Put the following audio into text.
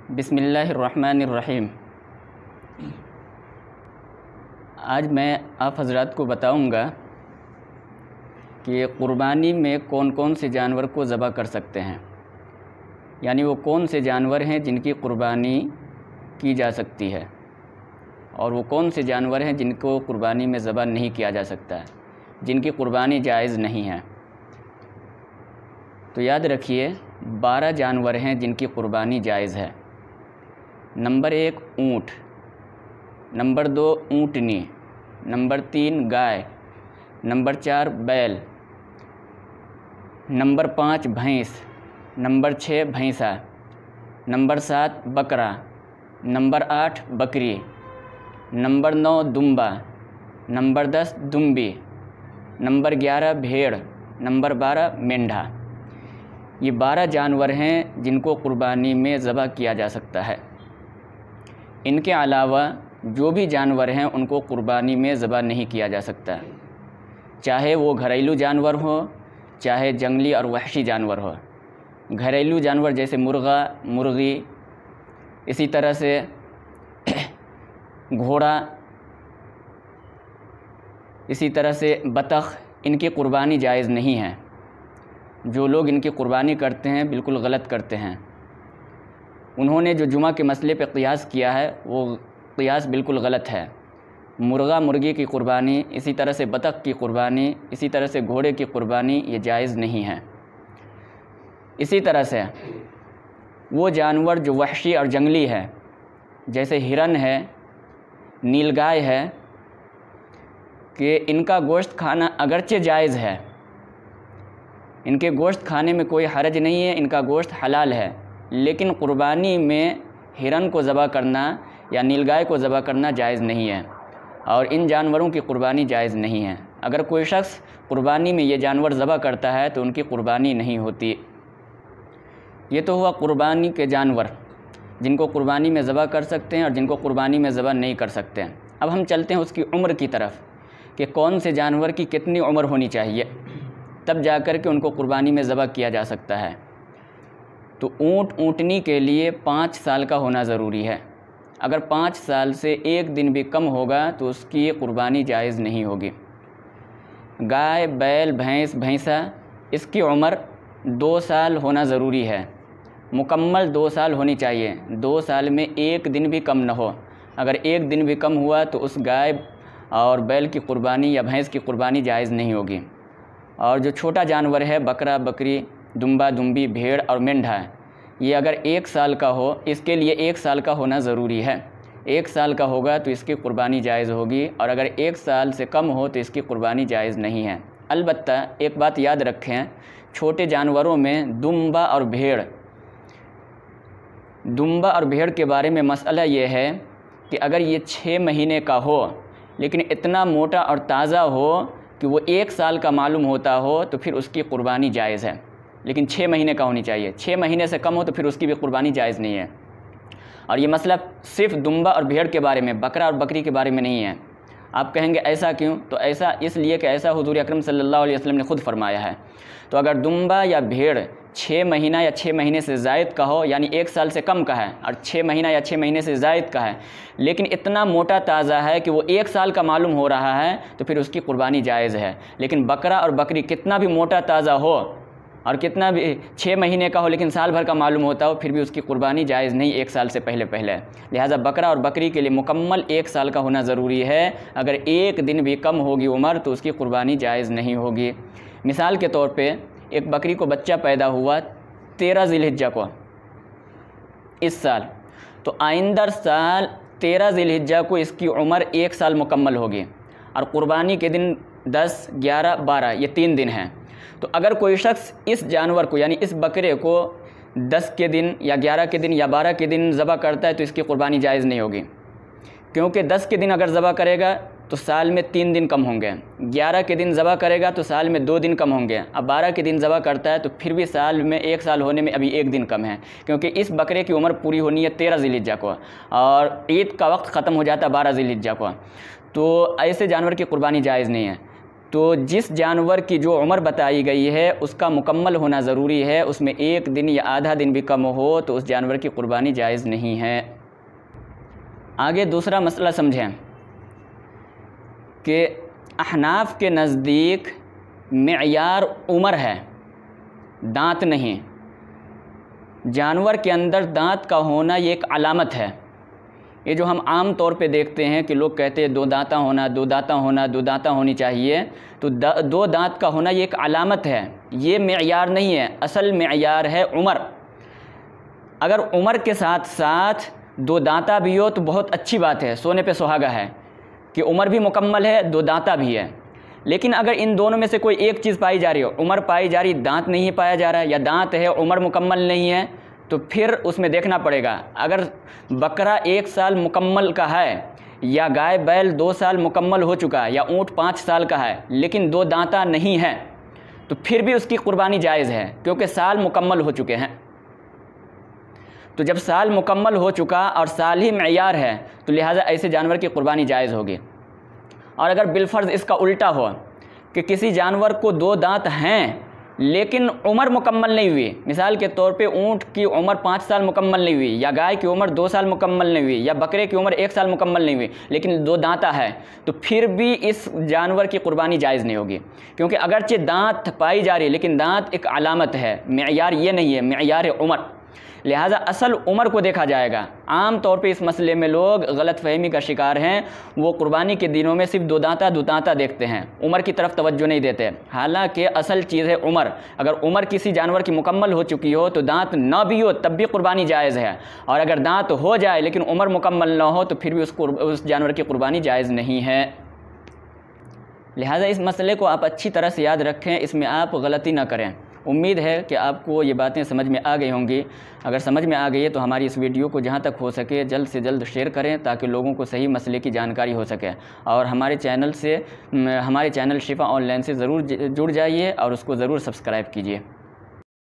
بسم اللہ الرحمن الرحیم۔ آج میں آپ حضرات کو بتاؤں گا کہ قربانی میں کون کون سے جانور کو ذبح کر سکتے ہیں، یعنی وہ کون سے جانور ہیں جن کی قربانی کی جا سکتی ہے اور وہ کون سے جانور ہیں جن کو قربانی میں ذبح نہیں کیا جا سکتا ہے، جن کی قربانی جائز نہیں ہے۔ تو یاد رکھیے 12 جانور ہیں جن کی قربانی جائز ہے۔ نمبر 1 اونٹ، نمبر 2 اونٹنی، نمبر 3 گائے، نمبر 4 بیل، نمبر 5 بھینس، نمبر 6 بھینسا، نمبر 7 بکرا، نمبر 8 بکری، نمبر 9 دمبا، نمبر 10 دمبی، نمبر 11 بھیڑ، نمبر 12 مینڈھا۔ یہ 12 جانور ہیں جن کو قربانی میں ذبح کیا جا سکتا ہے۔ ان کے علاوہ جو بھی جانور ہیں ان کو قربانی میں ذبح نہیں کیا جا سکتا، چاہے وہ گھریلو جانور ہو چاہے جنگلی اور وحشی جانور ہو۔ گھریلو جانور جیسے مرغا، مرغی، اسی طرح سے گھوڑا، اسی طرح سے بطخ، ان کی قربانی جائز نہیں ہے۔ جو لوگ ان کی قربانی کرتے ہیں بالکل غلط کرتے ہیں۔ انہوں نے جو جمعہ کے مسئلے پہ قیاس کیا ہے وہ قیاس بالکل غلط ہے۔ مرغا مرغی کی قربانی، اسی طرح سے بطخ کی قربانی، اسی طرح سے گھوڑے کی قربانی یہ جائز نہیں ہے۔ اسی طرح سے وہ جانور جو وحشی اور جنگلی ہے جیسے ہرن ہے، نیلگائے ہے، کہ ان کا گوشت کھانا اگرچہ جائز ہے، ان کے گوشت کھانے میں کوئی حرج نہیں ہے، ان کا گوشت حلال ہے، لیکن قربانی میں ہرن کو ذبح کرنا یا نیلگائے کو ذبح کرنا جائز نہیں ہے، اور ان جانوروں کی قربانی جائز نہیں ہے۔ اگر کوئی شخص قربانی میں یہ جانور ذبح کرتا ہے تو ان کی قربانی نہیں ہوتی۔ یہ تو ہوا قربانی کے جانور جن کو قربانی میں ذبح کر سکتے ہیں اور جن کو قربانی میں ذبح نہیں کر سکتے ہیں۔ اب ہم چلتے ہیں اس کی عمر کی طرف کہ کون سے جانور کی کتنی عمر ہونی چاہیے، تب جا کر کے ان کو قربانی میں ذبح کیا جا سکتا ہے۔ تو اونٹ اونٹنی کے لیے 5 سال کا ہونا ضروری ہے۔ اگر 5 سال سے 1 دن بھی کم ہوگا تو اس کی قربانی جائز نہیں ہوگی۔ گائے، بیل، بھینس، بھینسا، اس کی عمر 2 سال ہونا ضروری ہے، مکمل 2 سال ہونی چاہیے۔ 2 سال میں 1 دن بھی کم نہ ہو۔ اگر 1 دن بھی کم ہوا تو اس گائے اور بیل کی قربانی یا بھینس کی قربانی جائز نہیں ہوگی۔ اور جو چھوٹا جانور ہے بکرا، بکری، دمبا، دمبی، بھیڑ اور مینڈھا، یہ اگر 1 سال کا ہو، اس کے لیے 1 سال کا ہونا ضروری ہے۔ 1 سال کا ہوگا تو اس کی قربانی جائز ہوگی، اور اگر 1 سال سے کم ہو تو اس کی قربانی جائز نہیں ہے۔ البتہ ایک بات یاد رکھیں، چھوٹے جانوروں میں دمبا اور بھیڑ کے بارے میں مسئلہ یہ ہے کہ اگر یہ 6 مہینے کا ہو لیکن اتنا موٹا اور تازہ ہو کہ وہ 1 سال کا معلوم ہوتا ہو تو پھر اس کی قربانی جائز ہے، لیکن 6 مہینے کا ہونی چاہیے۔ 6 مہینے سے کم ہو تو پھر اس کی بھی قربانی جائز نہیں ہے۔ اور یہ مسئلہ صرف دمبا اور بھیڑ کے بارے میں، بکرا اور بکری کے بارے میں نہیں ہے۔ آپ کہیں گے ایسا کیوں؟ تو ایسا اس لیے کہ ایسا حضور اکرم صلی اللہ علیہ وسلم نے خود فرمایا ہے۔ تو اگر دمبا یا بھیڑ 6 مہینہ یا 6 مہینے سے زائد کا ہو، یعنی 1 سال سے کم کا ہے، اور 6 مہینہ یا 6 مہینے سے زائد کا ہے، لیکن اتنا موٹا تازہ ہے کہ وہ 1 سال کا معلوم ہو رہا ہے، تو پھر اس کی قربانی جائز ہے۔ لیکن بکرا اور بکری کتنا بھی موٹا تازہ ہو اور کتنا بھی 6 مہینے کا ہو لیکن سال بھر کا معلوم ہوتا ہو، پھر بھی اس کی قربانی جائز نہیں 1 سال سے پہلے۔ لہٰذا بکرا اور بکری کے لیے مکمل 1 سال کا ہونا ضروری ہے۔ اگر 1 دن بھی کم ہوگی عمر تو اس کی قربانی جائز نہیں ہوگی۔ مثال کے طور پہ ایک بکری کو بچہ پیدا ہوا 13 ذی الحجہ کو اس سال، تو آئندہ سال 13 ذی الحجہ کو اس کی عمر 1 سال مکمل ہوگی، اور قربانی کے دن 10، 11، 12 یہ 3 دن ہیں۔ تو اگر کوئی شخص اس جانور کو یعنی اس بکرے کو 10 کے دن یا 11 کے دن یا 12 کے دن ذبح کرتا ہے تو اس کی قربانی جائز نہیں ہوگی، کیونکہ 10 کے دن اگر ذبح کرے گا تو سال میں 3 دن کم ہوں گے، 11 کے دن ذبح کرے گا تو سال میں 2 دن کم ہوں گے، اب 12 کے دن ذبح کرتا ہے تو پھر بھی سال میں 1 سال ہونے میں ابھی 1 دن کم ہے، کیونکہ اس بکرے کی عمر پوری ہونی ہے 13 ذی الحجہ کو، اور عید کا وقت ختم ہو جاتا ہے 12 ذی الحجہ کو۔ تو ایسے جانور کی قربانی جائز نہیں ہے۔ تو جس جانور کی جو عمر بتائی گئی ہے اس کا مکمل ہونا ضروری ہے، اس میں 1 دن یا آدھا دن بھی کم ہو تو اس جانور کی قربانی جائز نہیں ہے۔ آگے دوسرا مسئلہ سمجھیں کہ احناف کے نزدیک معیار عمر ہے، دانت نہیں۔ جانور کے اندر دانت کا ہونا یہ ایک علامت ہے۔ یہ جو ہم عام طور پہ دیکھتے ہیں کہ لوگ کہتے ہیں 2 دانتہ ہونا، 2 دانتہ ہونا، 2 دانتہ ہونی چاہیے، تو 2 دانت کا ہونا یہ ایک علامت ہے، یہ معیار نہیں ہے۔ اصل معیار ہے عمر۔ اگر عمر کے ساتھ ساتھ 2 دانتہ بھی ہو تو بہت اچھی بات ہے، سونے پہ سہاگا ہے کہ عمر بھی مکمل ہے، 2 دانتہ بھی ہے۔ لیکن اگر ان دونوں میں سے کوئی ایک چیز پائی جا رہی ہو، عمر پائی جا رہی، دانت نہیں پایا جا رہا ہے، یا دانت ہے عمر مکمل نہیں ہے، تو پھر اس میں دیکھنا پڑے گا۔ اگر بکرا 1 سال مکمل کا ہے، یا گائے بیل 2 سال مکمل ہو چکا ہے، یا اونٹ 5 سال کا ہے لیکن 2 دانتہ نہیں ہے، تو پھر بھی اس کی قربانی جائز ہے، کیونکہ سال مکمل ہو چکے ہیں۔ تو جب سال مکمل ہو چکا اور سال ہی معیار ہے تو لہٰذا ایسے جانور کی قربانی جائز ہوگی۔ اور اگر بالفرض اس کا الٹا ہو کہ کسی جانور کو 2 دانت ہیں لیکن عمر مکمل نہیں ہوئی، مثال کے طور پہ اونٹ کی عمر 5 سال مکمل نہیں ہوئی، یا گائے کی عمر 2 سال مکمل نہیں ہوئی، یا بکرے کی عمر 1 سال مکمل نہیں ہوئی، لیکن 2 دانتہ ہے، تو پھر بھی اس جانور کی قربانی جائز نہیں ہوگی، کیونکہ اگرچہ دانت پائی جا رہی ہے لیکن دانت ایک علامت ہے، معیار یہ نہیں ہے، معیار عمر۔ لہٰذا اصل عمر کو دیکھا جائے گا۔ عام طور پہ اس مسئلے میں لوگ غلط فہمی کا شکار ہیں، وہ قربانی کے دنوں میں صرف 2 دانتہ دیکھتے ہیں، عمر کی طرف توجہ نہیں دیتے، حالانکہ اصل چیز ہے عمر۔ اگر عمر کسی جانور کی مکمل ہو چکی ہو تو دانت نہ بھی ہو تب بھی قربانی جائز ہے، اور اگر دانت ہو جائے لیکن عمر مکمل نہ ہو تو پھر بھی اس جانور کی قربانی جائز نہیں ہے۔ لہٰذا اس مسئلے کو آپ اچھی طرح سے یاد رکھیں، اس میں آپ غلطی نہ کریں۔ امید ہے کہ آپ کو یہ باتیں سمجھ میں آ گئی ہوں گی۔ اگر سمجھ میں آ گئی ہے تو ہماری اس ویڈیو کو جہاں تک ہو سکے جلد سے جلد شیئر کریں تاکہ لوگوں کو صحیح مسئلے کی جانکاری ہو سکے، اور ہمارے چینل شفا آن لائن سے ضرور جڑ جائیے اور اس کو ضرور سبسکرائب کیجیے۔